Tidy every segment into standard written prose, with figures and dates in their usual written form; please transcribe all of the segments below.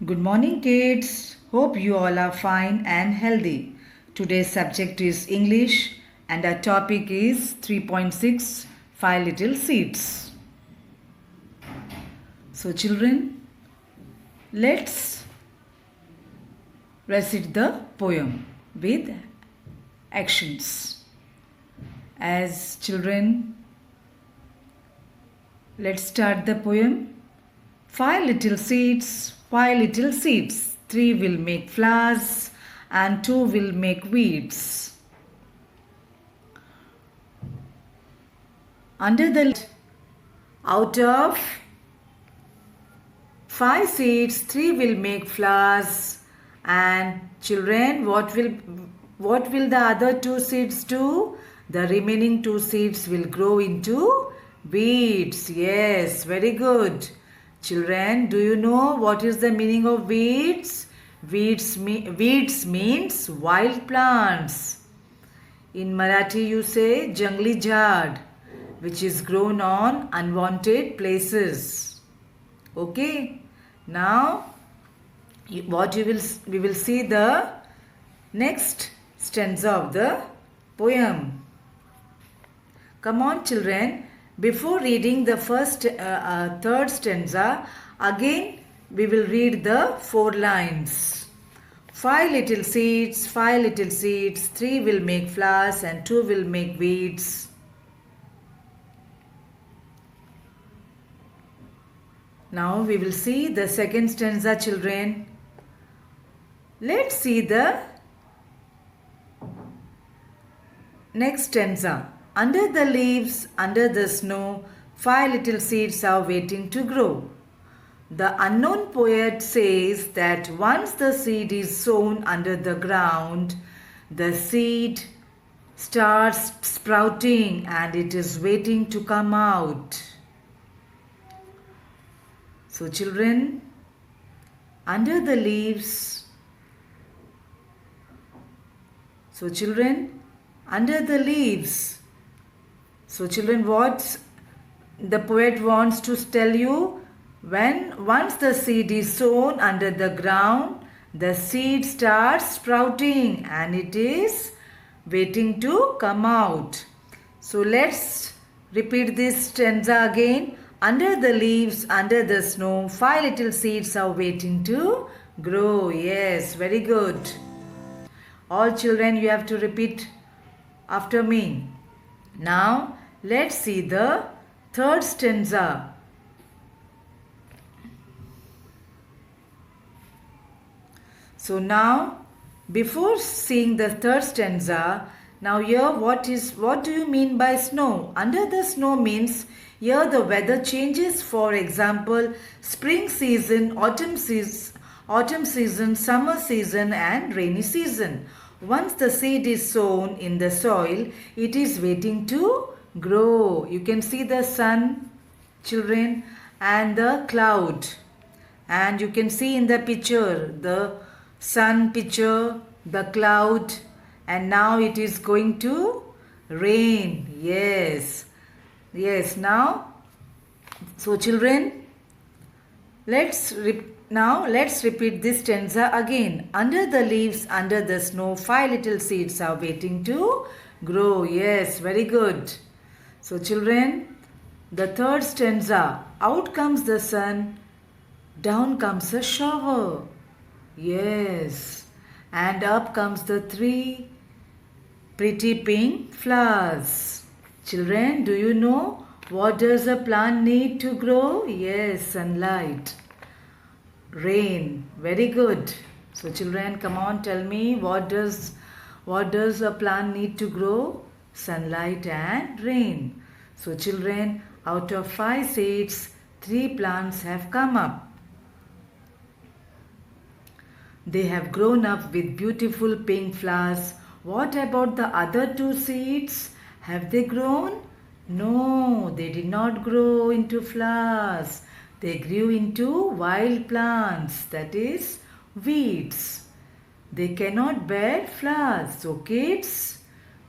Good morning, kids. Hope you all are fine and healthy. Today's subject is English, and our topic is 3.6 Five Little Seeds. So, children, let's recite the poem with actions. As children, let's start the poem. Five little seeds, three will make flowers and two will make weeds. Under the out of five seeds, three will make flowers, and children, what will the other two seeds do? The remaining two seeds will grow into weeds. Yes, very good. Children, do you know what is the meaning of weeds? Weeds means wild plants. In Marathi you say jangli jhad, which is grown on unwanted places. Okay. Now we will see the next stanza of the poem. Come on, children. Before reading the third stanza, again we will read the 4 lines. Five little seeds, three will make flowers and two will make weeds. Now we will see the second stanza, children. Let's see the next stanza. Under the leaves, under the snow, five little seeds are waiting to grow. The unknown poet says that once the seed is sown under the ground, the seed starts sprouting and it is waiting to come out. So children, under the leaves, So children, what the poet wants to tell you, once the seed is sown under the ground, the seed starts sprouting and it is waiting to come out. So let's repeat this stanza again. Under the leaves, under the snow, five little seeds are waiting to grow. Yes, very good. All children, you have to repeat after me. Now, let's see the third stanza. So now, before seeing the third stanza, now here what do you mean by snow? Under the snow means here the weather changes. For example, spring season, autumn season, summer season and rainy season. Once the seed is sown in the soil, it is waiting to grow. You can see the sun, children, and the cloud. And you can see in the picture, the sun picture, the cloud, and now it is going to rain. Yes. Now, so children, let's repeat this stanza again. Under the leaves, under the snow, five little seeds are waiting to grow. Yes, very good. So children, the third stanza. Out comes the sun, down comes a shower. Yes. And up comes the three pretty pink flowers. Children, do you know what does a plant need to grow? Yes, sunlight. Rain. Very good. So children, come on, tell me, what does a plant need to grow? Sunlight and rain. So children, out of five seeds, three plants have come up. They have grown up with beautiful pink flowers. What about the other two seeds? Have they grown? No, they did not grow into flowers. They grew into wild plants, that is, weeds. They cannot bear flowers. So kids,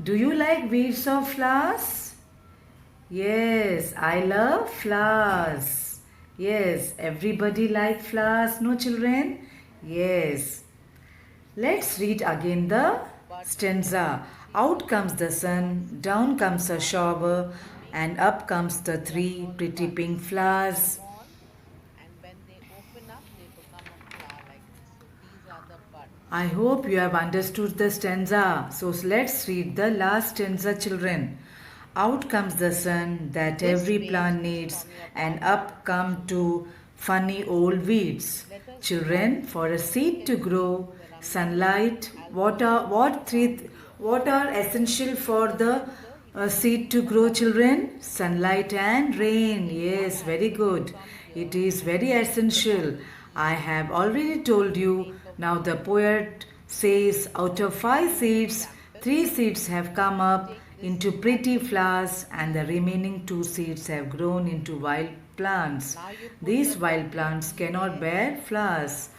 do you like weeds or flowers? Yes, I love flowers. Yes, everybody likes flowers, no children? Yes. Let's read again the stanza. Out comes the sun, down comes a shower, and up comes the three pretty pink flowers. Small, and when they open up, they become a flower like this. So these are the buds. I hope you have understood the stanza. So let's read the last stanza, children. Out comes the sun that This every page plant is needs, from your and Barbara up teacher. come two funny old weeds. Let us Children, revise. for a We seed to can see grow, there are many sunlight, water, alphabets around you. what are essential for In the center, you can seed see to a grow, double E. children? Sunlight and Now rain. take one Yes, very alphabet good. from here It is and very use the essential. double I E have already told you. make a Now the word. poet says out of Let me five give you an seeds, example. three seeds have come up Take into this pretty alphabet flowers, and the E. remaining two seeds have grown into wild plants. Now you put the These wild double plants E cannot there. bear flowers.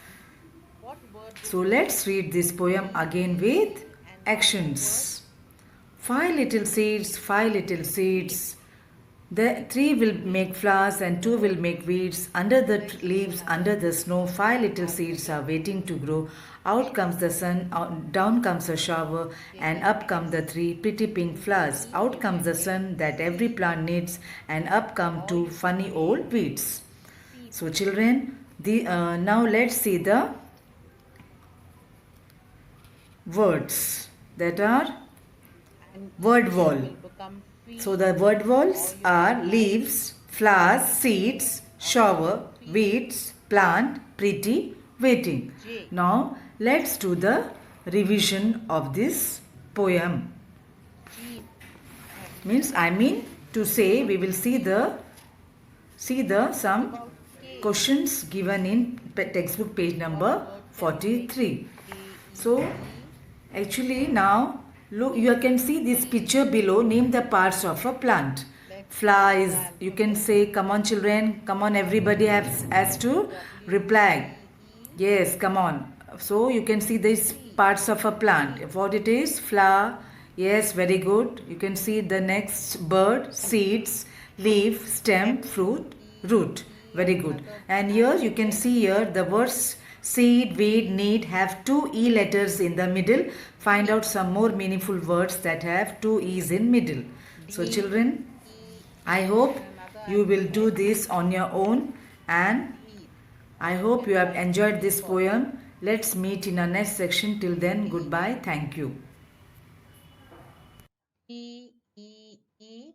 What word would So you let's write? read this poem again with E and one more word. actions. Five little Weed. seeds. The three will make flowers and two will make weeds. Under the Let's do leaves, another under the snow, five little seeds alphabet. are waiting to grow. Out comes H. the sun, down comes a shower, Take and an up come the S. three pretty pink flowers. E, Out you comes can the make sun that every C, plant needs, and up come or two you can funny make old weeds. peep. So, children, now let's see the words that are And word E wall. will become So feet, the word or walls you can are write leaves, flowers, feet, seeds, or you can shower, feet. weeds, plant, pretty, waiting. J. Now let's do the revision of this poem. Jeep. I have Means written. I mean to say we will Jeep. see the What some about K? questions given in textbook page What number word can you make with 43. K E So E? actually, now look, you can see this picture below. Name the parts of a plant. Let's do Flower another is, you can alphabet. say, come on, children, come on, everybody has to W reply. E E. Yes, come on. So you can see these Tree. parts of a plant. What it is? Flower. Yes, very good. You can see the next bird, seeds, leaf, stem, M fruit, E root. E Very and good. another And here you can alphabet. see here the words seed, weed, need have two E letters in the middle. Find out Weep. some more meaningful words that have two E's in middle. So D children, E I E hope and another you will do alphabet. this on your own, and Weep. Or I you hope can you have write enjoyed weep this also. poem. Let's meet in our next section. Till then, T goodbye. Thank you. T E E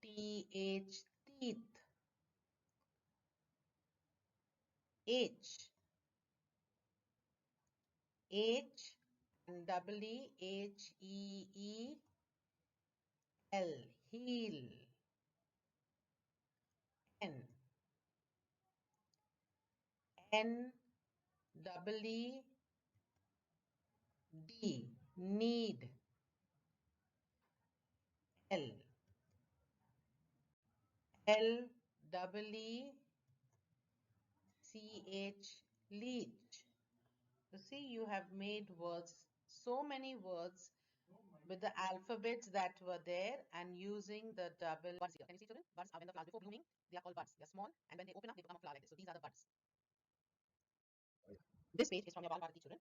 T H teeth. H H and double E H E E L heel. N N double E D need. L L double E C H leech. You see, you have made words, so many words with the alphabets that were there and using the double buds here. Can you see, children? Buds are when the flowers before blooming, they are called buds. They're small, and when they open up, they become a flower like this. So these are the buds. This page is from your Balbharati, children.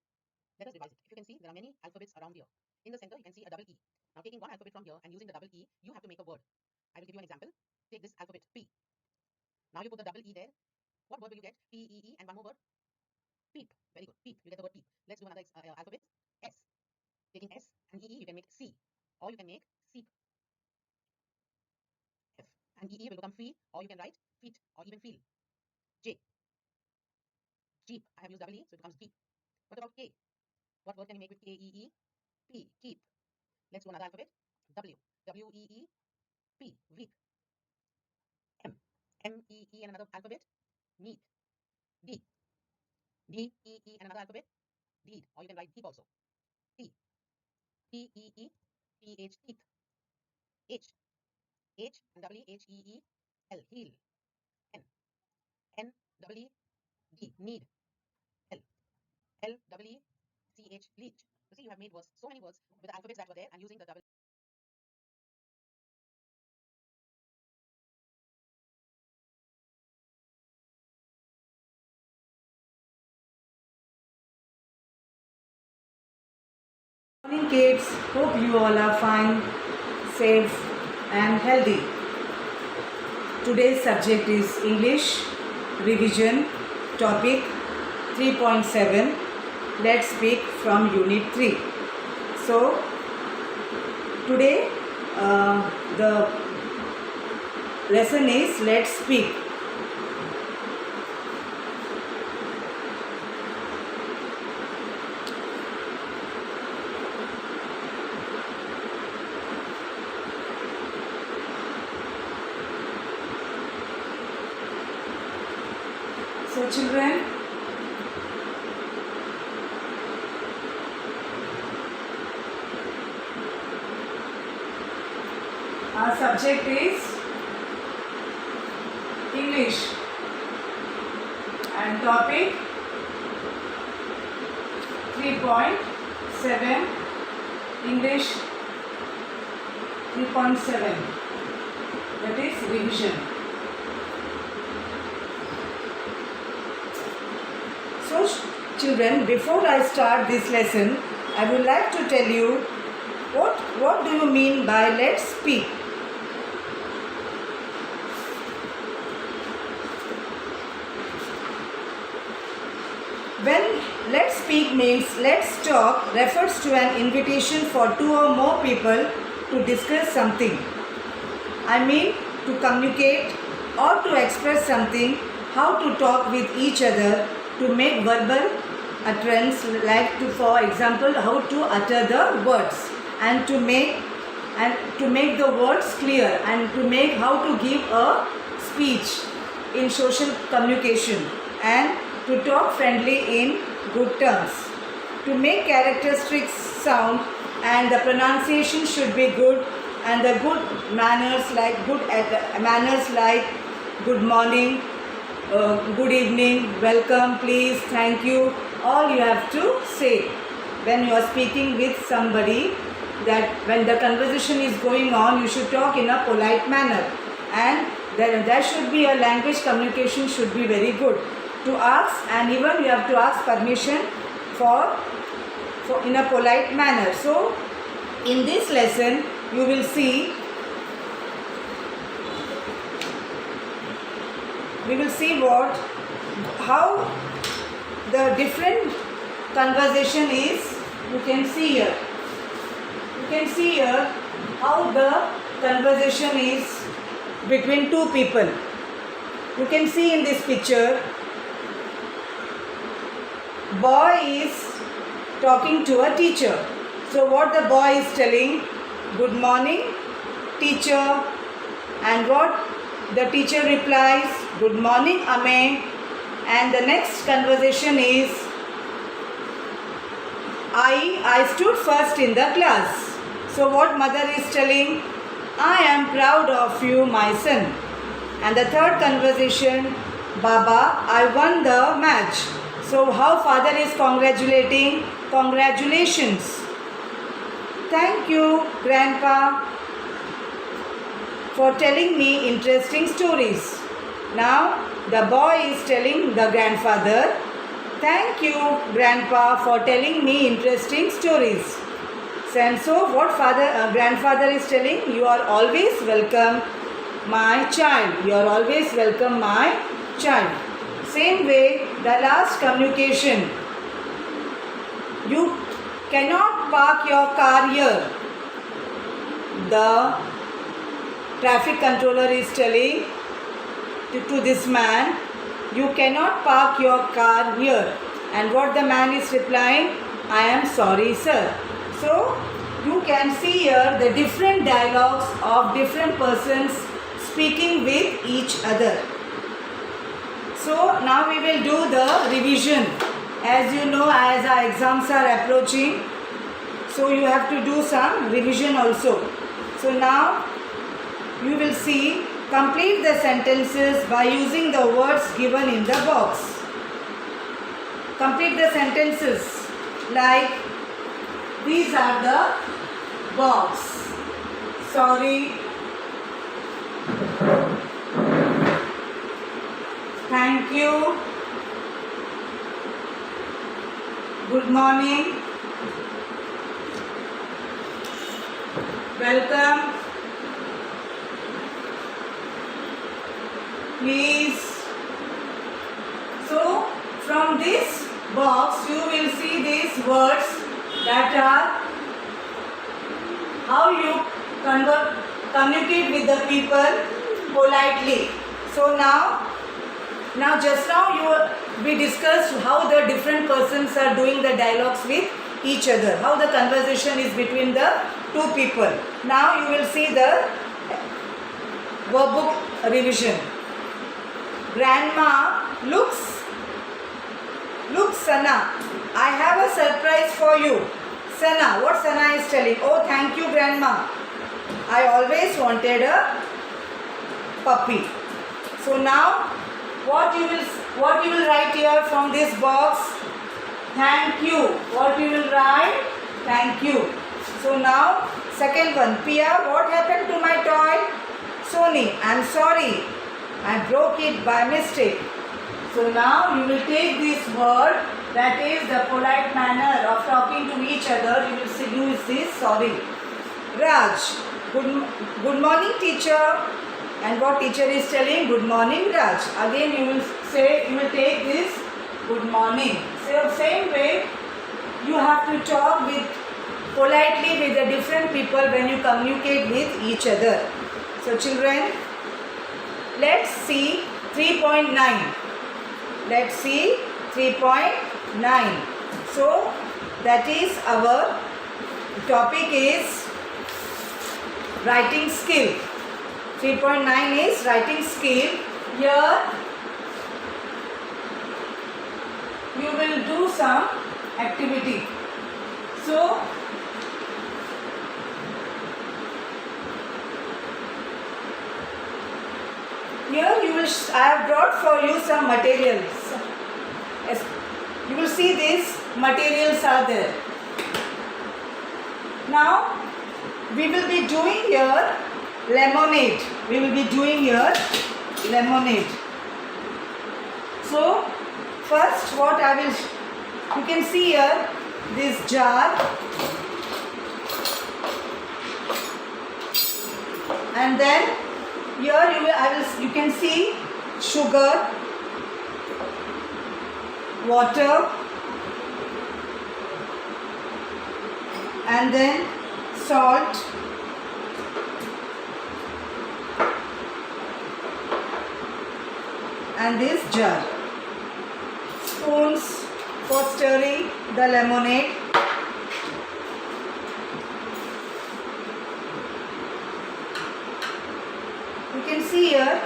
Let us revise it. If you can see, there are many alphabets around here. In the center, you can see a double E. Now, taking one alphabet from here and using the double E, you have to make a word. I will give you an example. Take this alphabet P. Now you put the double E there. What word will you get? P E E and one more word. Peep. Very good. Peep. You get the word peep. Let's do another alphabet. S. Taking S and E E, you can make C, or you can make seep. F and E E will become fee, or you can write feet, or even feel. J. Jeep. I have used double E, so it becomes jeep. What about K? What word can you make with K E E? P. Keep. Let's do another alphabet. W. W E E. P. Weep. M. M E E and another alphabet. Meet. D. D E E and another alphabet. Deed, or you can write deep also. T. T E E. T H teeth. H. H and double E H E E. L. Heel. N. N double E D. Need. L. L double E C H leech. You see, you have made words, so many words with the alphabets that were there and using the double Morning kids, hope you all are fine, safe and healthy. Today's subject is English revision topic 3.7. Let's speak from unit 3. So today the lesson is let's speak. So children, our subject is English and topic 3.7 English 3.7, that is revision. So children, before I start this lesson, I would like to tell you what do you mean by let's speak. When let's speak means let's talk refers to an invitation for two or more people to discuss something. I mean to communicate or to express something, how to talk with each other, to make verbal utterance, like to, for example, how to utter the words and to make the words clear and to make how to give a speech in social communication and to talk friendly in good terms, to make characteristics sound and the pronunciation should be good and the good manners like good morning, good evening, welcome, please, thank you, all you have to say when you are speaking with somebody, that when the conversation is going on you should talk in a polite manner and there should be a language communication should be very good to ask, and even you have to ask permission for in a polite manner. So in this lesson you will see how the different conversation is. You can see here how the conversation is between two people. You can see in this picture, boy is talking to a teacher. So what the boy is telling, good morning teacher, and what the teacher replies, good morning Ame, and the next conversation is, I stood first in the class. So what mother is telling, I am proud of you my son. And the third conversation, Baba, I won the match. So how father is congratulating, congratulations. Thank you grandpa for telling me interesting stories. Now the boy is telling the grandfather, thank you grandpa for telling me interesting stories. And so what grandfather is telling, you are always welcome my child. You are always welcome my child. Same way the last communication, you cannot park your car here. The traffic controller is telling to this man, you cannot park your car here. And what the man is replying, I am sorry sir. So you can see here the different dialogues of different persons speaking with each other. So now we will do the revision. As you know, as our exams are approaching, so you have to do some revision also. So now you will see, complete the sentences by using the words given in the box. Complete the sentences like, these are the box. Sorry. Thank you. Good morning. Welcome. Please. So, from this box you will see these words that are how you communicate with the people politely. So now just now we discussed how the different persons are doing the dialogues with each other, how the conversation is between the two people. Now you will see the workbook revision. Grandma, look Sana, I have a surprise for you. Sana, what Sana is telling? Oh, thank you grandma. I always wanted a puppy. So now what you will write here from this box? Thank you. What you will write? Thank you. So now second one. Pia, what happened to my toy? Sony, I'm sorry. I broke it by mistake. So now you will take this word, that is the polite manner of talking to each other. You will use this sorry. Raj, good morning teacher. And what teacher is telling? Good morning Raj. Again you will take this good morning. So same way you have to talk politely with the different people when you communicate with each other. So children, let's see 3.9. Let's see 3.9. So that is our topic is writing skill. 3.9 is writing skill. Here you will do some activity. So here I have brought for you some materials. Yes, you will see these materials are there. Now we will be doing here lemonade. We will be doing here lemonade. So first what you can see here this jar, and then here you can see sugar, water, and then salt, and this jar. Spoons for stirring the lemonade. You can see here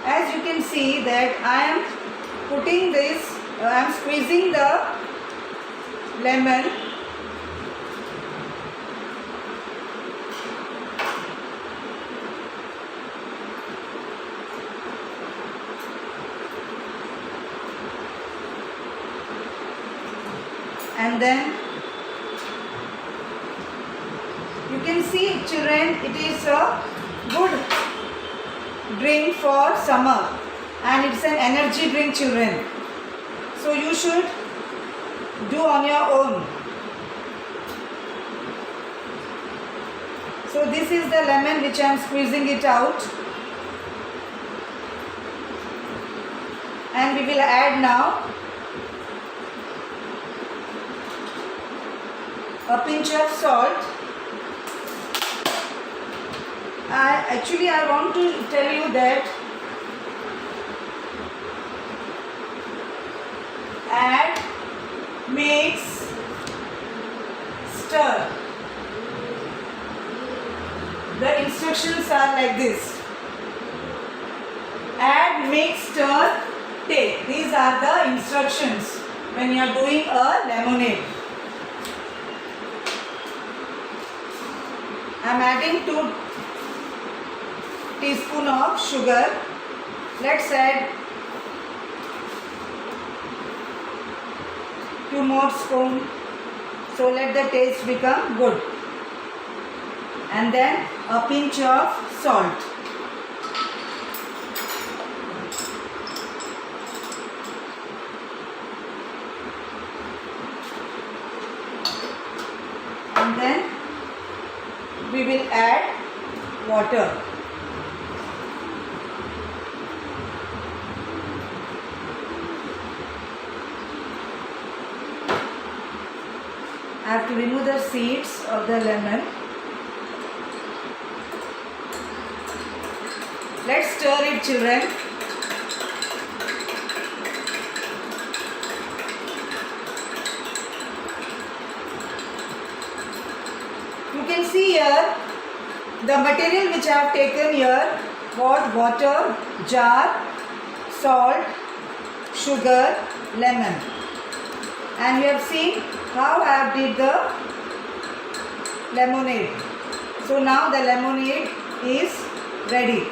as you can see that I am putting this, I am squeezing the lemon and then you can see children, it is a good drink for summer and it's an energy drink children. So you should do on your own. So this is the lemon which I am squeezing it out, and we will add now a pinch of salt. I want to tell you that add, mix, stir. The instructions are like this: add, mix, stir, take. These are the instructions when you are doing a lemonade. I am adding 2 teaspoons of sugar. Let's add 2 more spoons. So let the taste become good. and then a pinch of salt. And then we will add water. I have to remove the seeds of the lemon. Let's stir it, children. You can see here the material which I have taken here was water, jar, salt, sugar, lemon. And you have seen how I have did the lemonade. So now the lemonade is ready.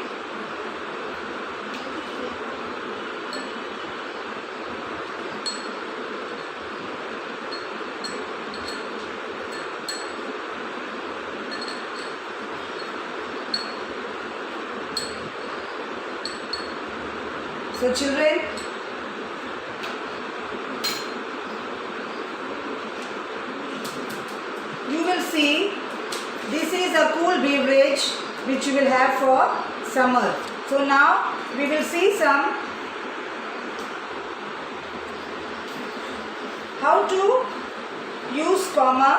So children, you will see this is a cool beverage which you will have for summer. So now we will see some how to use comma.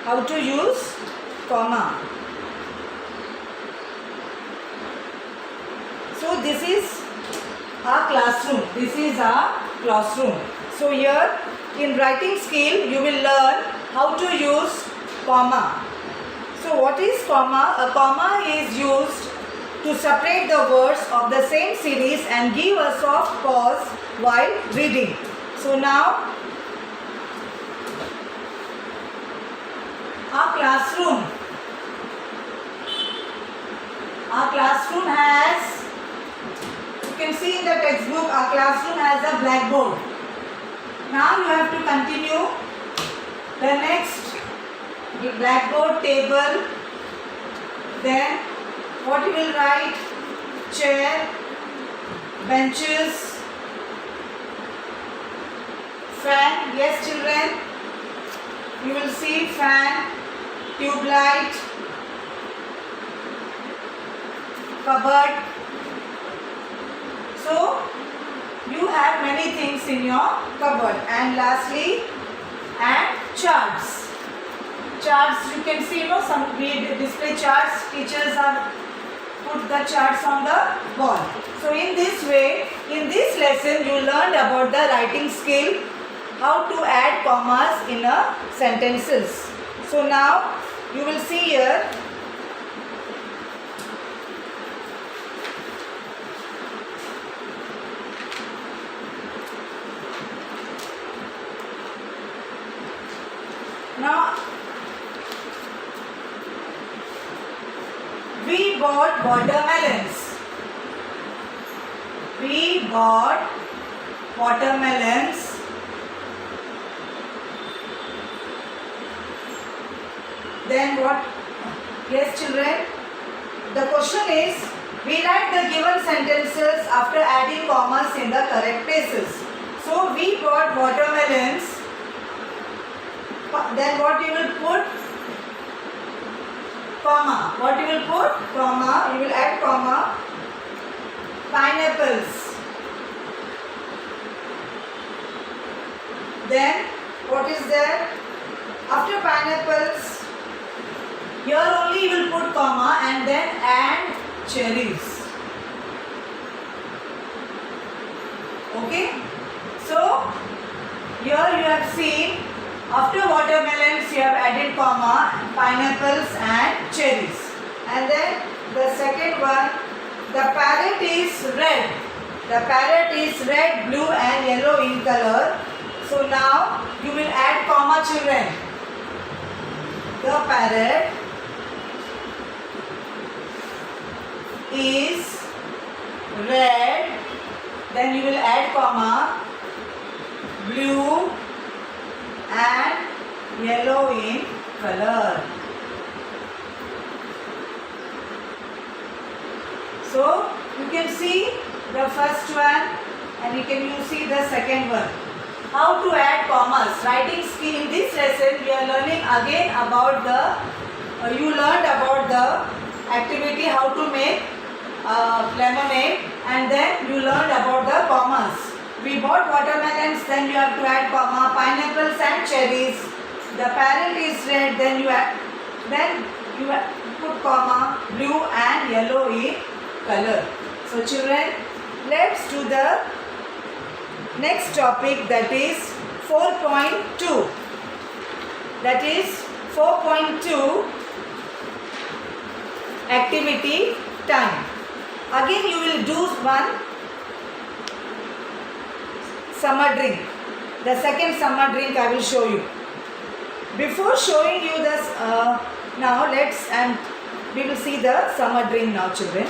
How to use comma. So this is our classroom. This is our classroom. So here in writing skill you will learn how to use comma. So what is comma? A comma is used to separate the words of the same series and give a soft pause while reading. So now our classroom has, you can see in the textbook, our classroom has a blackboard. Now you have to continue the next blackboard table. Then what you will write? Chair, benches, fan. Yes children, you will see fan, tube light, cupboard. So you have many things in your cupboard. And lastly, and charts. Charts, you can see, some we display charts. Teachers have put the charts on the wall. So in this way, in this lesson, you learned about the writing skill, how to add commas in a sentences. So now you will see here. Now we bought watermelons. We bought watermelons. Then what? Yes children, the question is, we write the given sentences after adding commas in the correct places. So we bought watermelons. Then what you will put? Comma. What you will put? Comma. You will add comma. Pineapples. Then what is there? After pineapples, here only you will put comma and then add cherries. Okay? So here you have seen, after watermelons you have added comma, pineapples and cherries. And then the second one, the parrot is red. The parrot is red, blue and yellow in color. So now you will add comma children. The parrot is red. Then you will add comma, blue and yellow in color. So you can see the first one and you see the second one. How to add commas. Writing skill. In this lesson we are learning again about the, you learned about the activity how to make lemonade, and then you learned about the commas. We bought watermelons, then you have to add comma, pineapples and cherries. The parrot is red, then you put comma, blue and yellow in color. So children, let's do the next topic, that is 4.2. That is 4.2 activity time. Again you will do one summer drink. The second summer drink I will show you. Before showing you this, now we will see the summer drink now, children.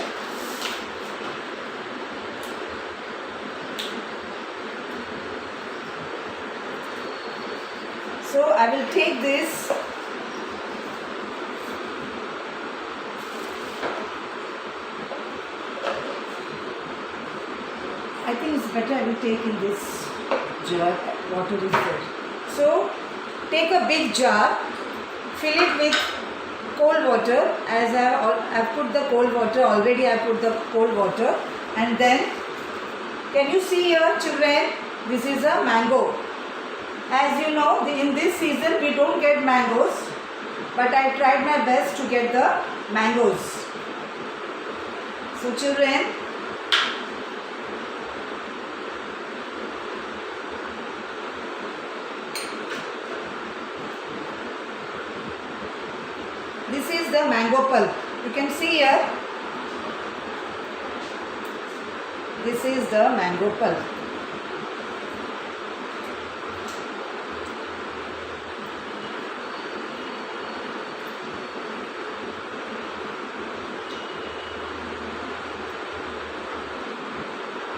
So I will take this. I think it's better I will take in this jar. Water is there. So take a big jar, fill it with cold water. As I have put the cold water already, I put the cold water, and then can you see here, children? This is a mango. As you know, in this season we don't get mangoes, but I tried my best to get the mangoes. So children, this is the mango pulp. You can see here, this is the mango pulp.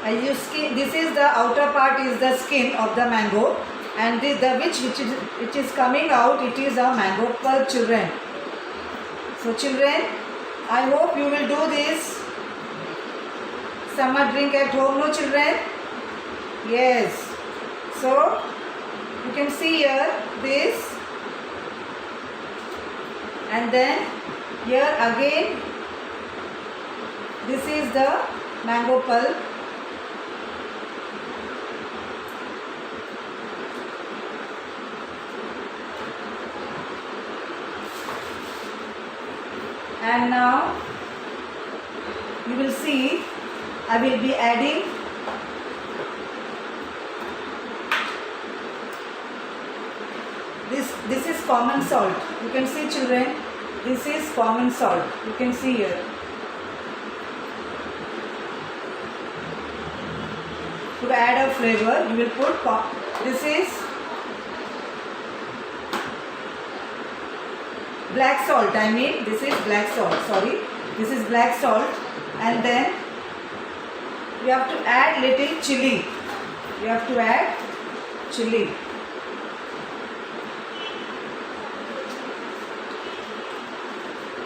As you skin, this is the outer part is the skin of the mango, and which is coming out, it is a mango pulp, children. So children, I hope you will do this summer drink at home, no children? Yes. So you can see here this, and then here again this is the mango pulp. And now you will see I will be adding this is common salt. You can see, children, this is common salt. You can see here. To add a flavor, you will put this is black salt. This is black salt. Sorry, this is black salt, and then you have to add little chili. You have to add chili.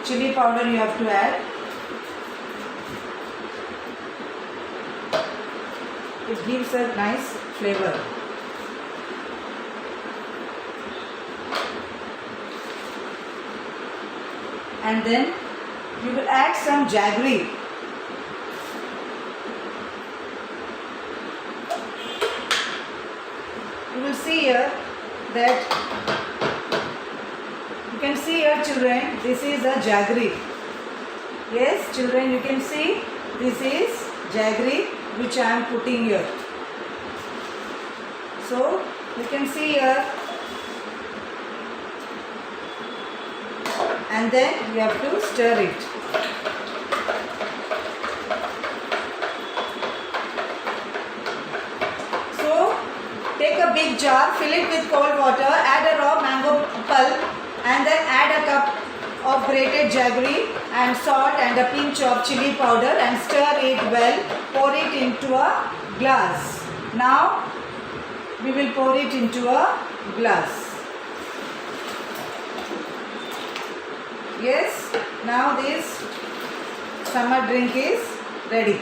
Chili powder you have to add. It gives a nice flavor. And then you will add some jaggery. You will see here that you can see here, children, this is a jaggery. Yes, children, you can see this is jaggery which I am putting here. So you can see here, and then you have to stir it. So take a big jar, fill it with cold water, add a raw mango pulp, and then add a cup of grated jaggery and salt and a pinch of chili powder and stir it well. Pour it into a glass. Now we will pour it into a glass. Yes, now this summer drink is ready.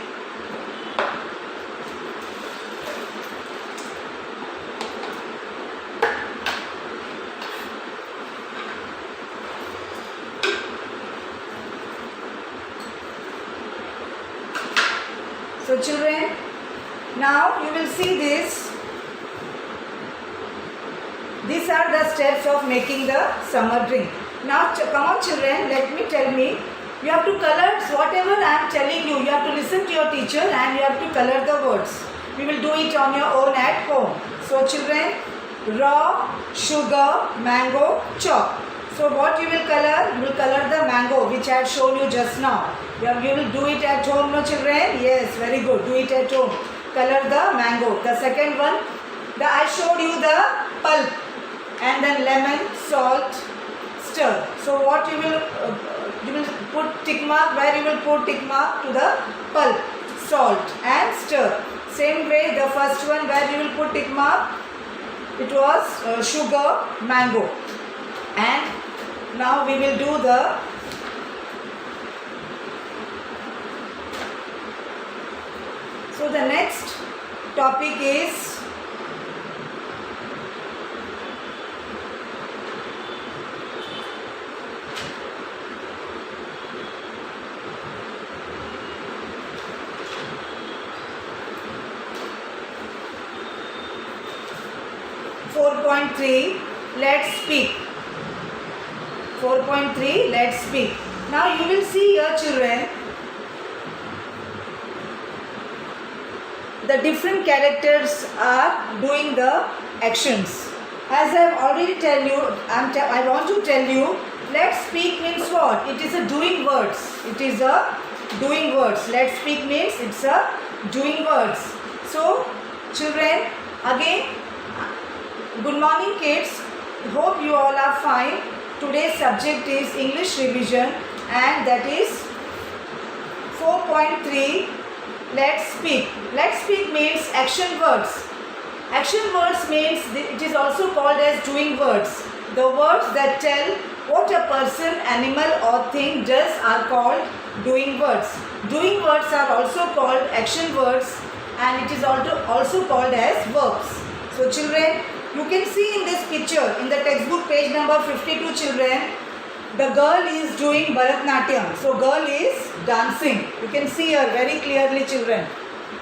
So children, now you will see this. These are the steps of making the summer drink. Now come on children, tell me. You have to color whatever I am telling you. You have to listen to your teacher and you have to color the words. We will do it on your own at home. So children, raw, sugar, mango, chalk. So what you will color? You will color the mango which I had shown you just now. You will do it at home, no children? Yes, very good. Do it at home. Color the mango. The second one, I showed you the pulp and then lemon, salt, stir. So what you will put tick mark, where you will put tick mark to the pulp, salt and stir. Same way the first one where you will put tick mark, it was sugar, mango. And now we will do the so the next topic is .3, let's speak. 4.3, let's speak. Now you will see here children, the different characters are doing the actions. As I have already tell you, I want to tell you, let's speak means what? It is a doing words. It is a doing words. Let's speak means it's a doing words. So children, again, good morning kids. Hope you all are fine. Today's subject is English revision and that is 4.3. Let's speak. Let's speak means action words. Action words means it is also called as doing words. The words that tell what a person, animal or thing does are called doing words. Doing words are also called action words and it is also called as verbs. So children, you can see in this picture, in the textbook page number 52 children, the girl is doing Bharatnatyam. So girl is dancing. You can see her very clearly children.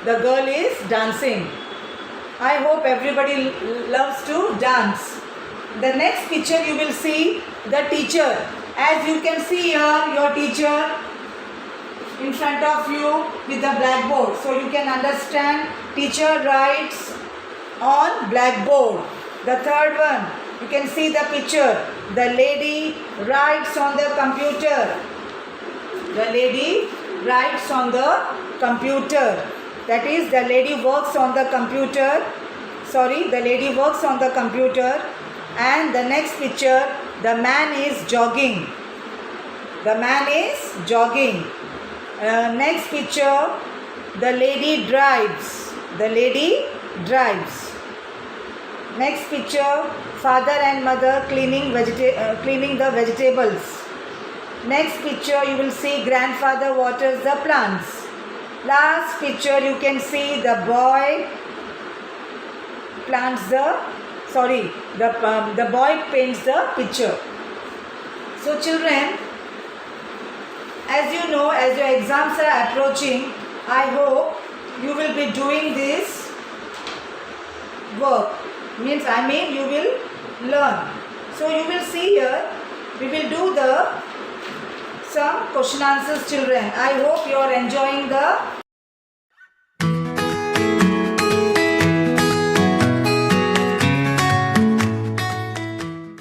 The girl is dancing. I hope everybody loves to dance. The next picture you will see the teacher. As you can see here, your teacher in front of you with the blackboard. So you can understand, teacher writes on blackboard. The third one, you can see the picture. The lady writes on the computer. The lady writes on the computer. That is, the lady works on the computer. Sorry, the lady works on the computer. And the next picture, the man is jogging. The man is jogging. Next picture, the lady drives. The lady drives. Next picture, father and mother cleaning the vegetables. Next picture, you will see grandfather waters the plants. Last picture, you can see the boy the boy paints the picture. So children, as you know, as your exams are approaching, I hope you will be doing this work. You will learn. So you will see here, we will do some question answers children. I hope you are enjoying the